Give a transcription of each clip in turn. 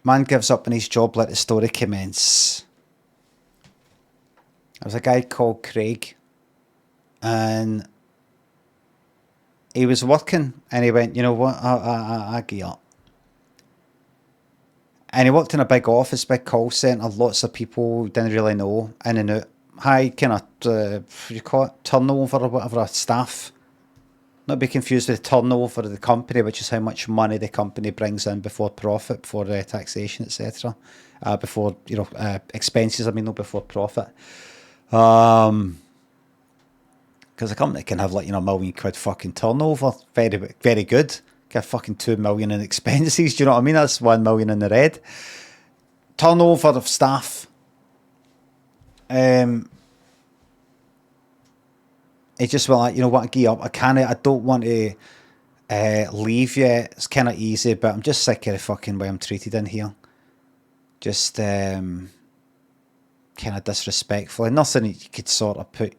Man gives up on his job, let the story commence. There was a guy called Craig, and he was working, and he went, you know what, I give up. And he worked in a big office, big call centre, lots of people didn't really know, in and out. High kind of, what do you call it, turnover or whatever, of staff. Not be confused with the turnover of the company, which is how much money the company brings in before profit, before taxation, etc. Before, expenses, I mean, not before profit. Because a company can have, like, £1 million fucking turnover. Very, very good. Get fucking 2 million in expenses. Do you know what I mean? That's 1 million in the red. Turnover of staff. He just went like, you know what, I give up. I don't want to leave yet. It's kind of easy, but I'm just sick of the fucking way I'm treated in here. Just kind of disrespectfully. Nothing that you could sort of put,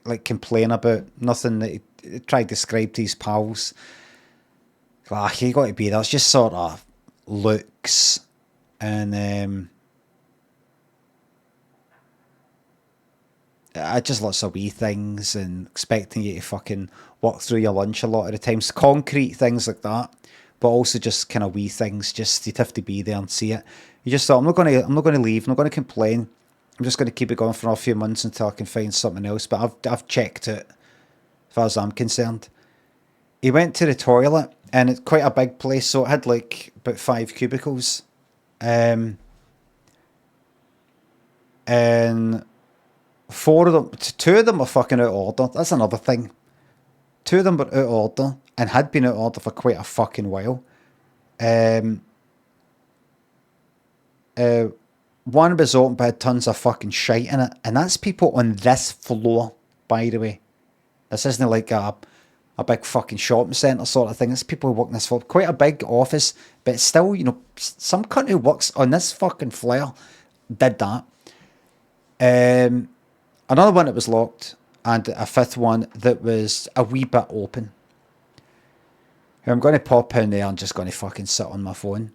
like, complain about. Nothing that he tried to describe to his pals. Like, you got to be there. It's just sort of looks and just lots of wee things and expecting you to fucking work through your lunch a lot of the times. Concrete things like that, but also just kind of wee things. Just you'd have to be there and see it. You just thought, I'm not going to leave. I'm not going to complain. I'm just going to keep it going for a few months until I can find something else. But I've checked it, as far as I'm concerned. He went to the toilet, and it's quite a big place, so it had like about 5 cubicles, and 4 of them, 2 of them were fucking out of order. That's another thing. 2 of them were out of order and had been out of order for quite a fucking while. One was open but had tons of fucking shite in it, and that's people on this floor, by the way. This isn't like a big fucking shopping centre sort of thing. It's people who work in this floor. Quite a big office, but still, some cunt who works on this fucking floor did that. Another one that was locked, and a 5th one that was a wee bit open. I'm going to pop in there and just going to fucking sit on my phone.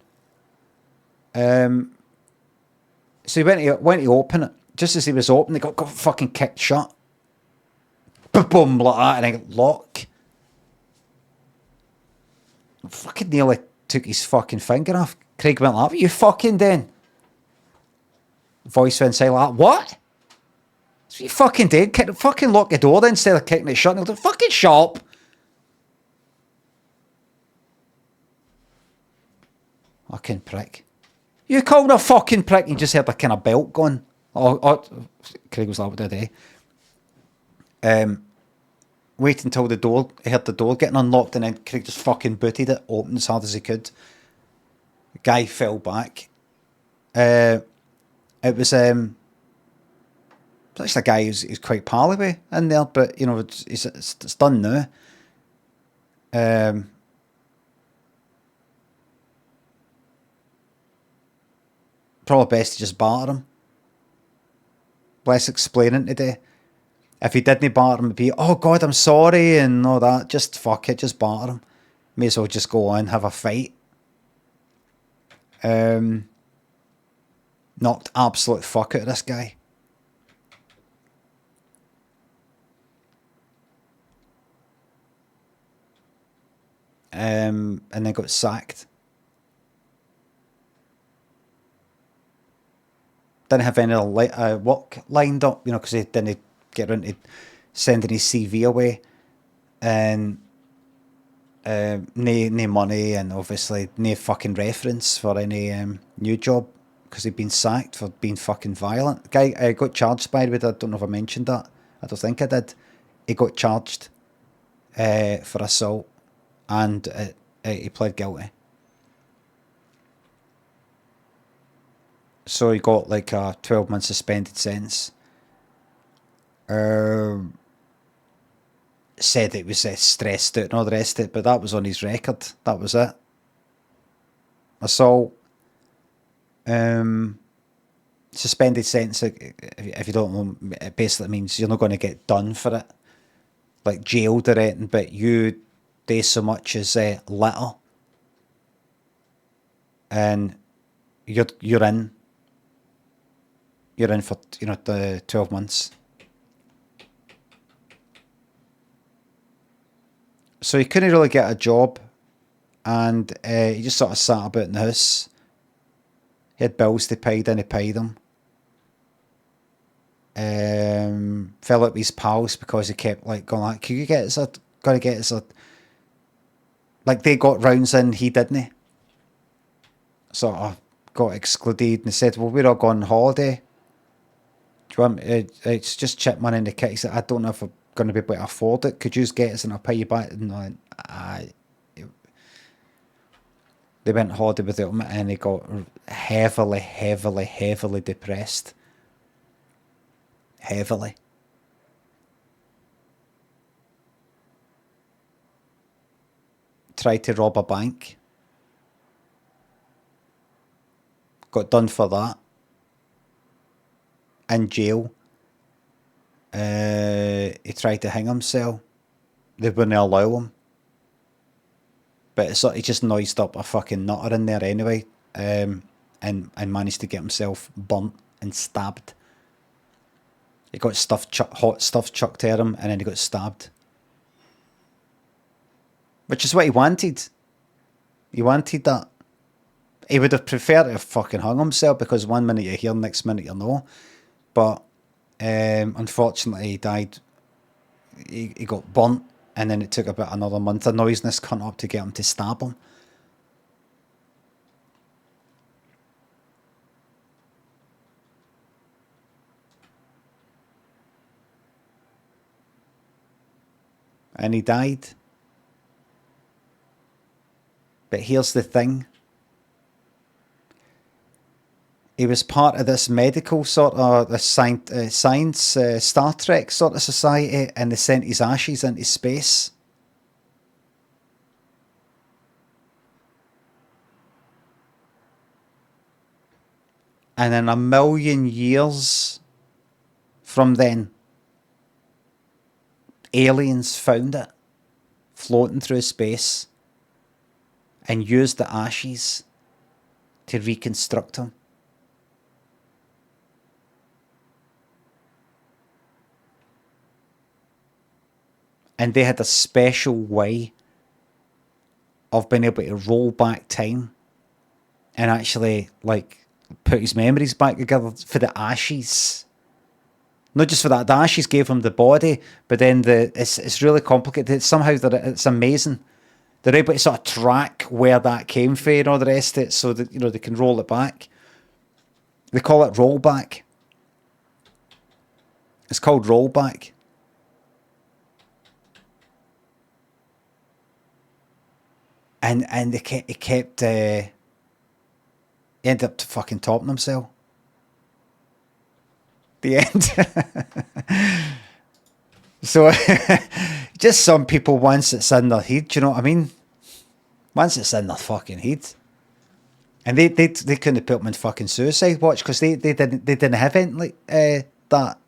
So he went to open it. Just as he was opening, it got fucking kicked shut. Boom, like that, and I got lock. Fucking nearly took his fucking finger off. Craig went like, what are you fucking doing? Voice went inside like that, what? What you fucking did? Fucking lock the door then instead of kicking it shut. And he'll fucking shut up. Fucking prick. You called a fucking prick. You just heard a kind of belt going. Craig was like, what did I? Wait until he heard the door getting unlocked, and then Craig just fucking booted it, opened as hard as he could. The guy fell back. It was actually a guy who's quite pally with in there, but it's done now. Probably best to just barter him. Less explaining today. If he didn't barter him, it'd be, oh God, I'm sorry, and all that. Just fuck it, just barter him. May as well just go on, have a fight. Knocked absolute fuck out of this guy. And then got sacked. Didn't have any work lined up, because he didn't get around to sending his CV away, and no money, and obviously no fucking reference for any new job, because he'd been sacked for being fucking violent. The guy got charged, by the way. I don't know if I mentioned that. I don't think I did. He got charged for assault, and he pled guilty. So he got like a 12-month suspended sentence. Said it was stressed out and all the rest of it, but that was on his record. That was it. Assault. Suspended sentence, if you don't know, it basically means you're not going to get done for it, like jailed or anything, but you do so much as litter, and you're in. You're in for, you know, the 12 months. So he couldn't really get a job, and he just sort of sat about in the house. He had bills to pay, didn't pay them. Fell out with his pals because he kept like going like, "Can you get us a? Gotta get us a." Like they got rounds in, he didn't. Sort of got excluded, and he said, "Well, we're all going on holiday. Do you want me, it's just chip money in the kit." He said, "I don't know if I'm going to be able to afford it. Could you just get us and I'll pay you back?" And I went, they went on holiday with him, and he got heavily depressed. Heavily. Tried to rob a bank. Got done for that. In jail. He tried to hang himself. They wouldn't allow him. But it's he just noised up a fucking nutter in there anyway. And managed to get himself burnt and stabbed. He got hot stuff chucked at him, and then he got stabbed. Which is what he wanted. He wanted that. He would have preferred to have fucking hung himself, because one minute you're here, next minute you're no. But unfortunately he died. He got burnt, and then it took about another month of noising this cunt up to get him to stab him. And he died. But here's the thing. He was part of this medical sort of science Star Trek sort of society, and they sent his ashes into space. And in 1,000,000 years from then, aliens found it floating through space and used the ashes to reconstruct him. And they had a special way of being able to roll back time and actually like put his memories back together for the ashes. Not just for that, the ashes gave him the body, but then it's really complicated. Somehow it's amazing. They're able to sort of track where that came from and all the rest of it, so that, you know, they can roll it back. They call it rollback. It's called rollback. And he ended up fucking topping himself. The end. So, just some people, once it's in their head, do you know what I mean? Once it's in their fucking head. And they couldn't have put him in fucking suicide watch, because they didn't have anything like that.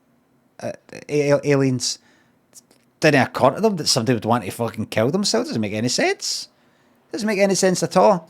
Aliens didn't occur to them that somebody would want to fucking kill themselves. Doesn't make any sense. Doesn't make any sense at all.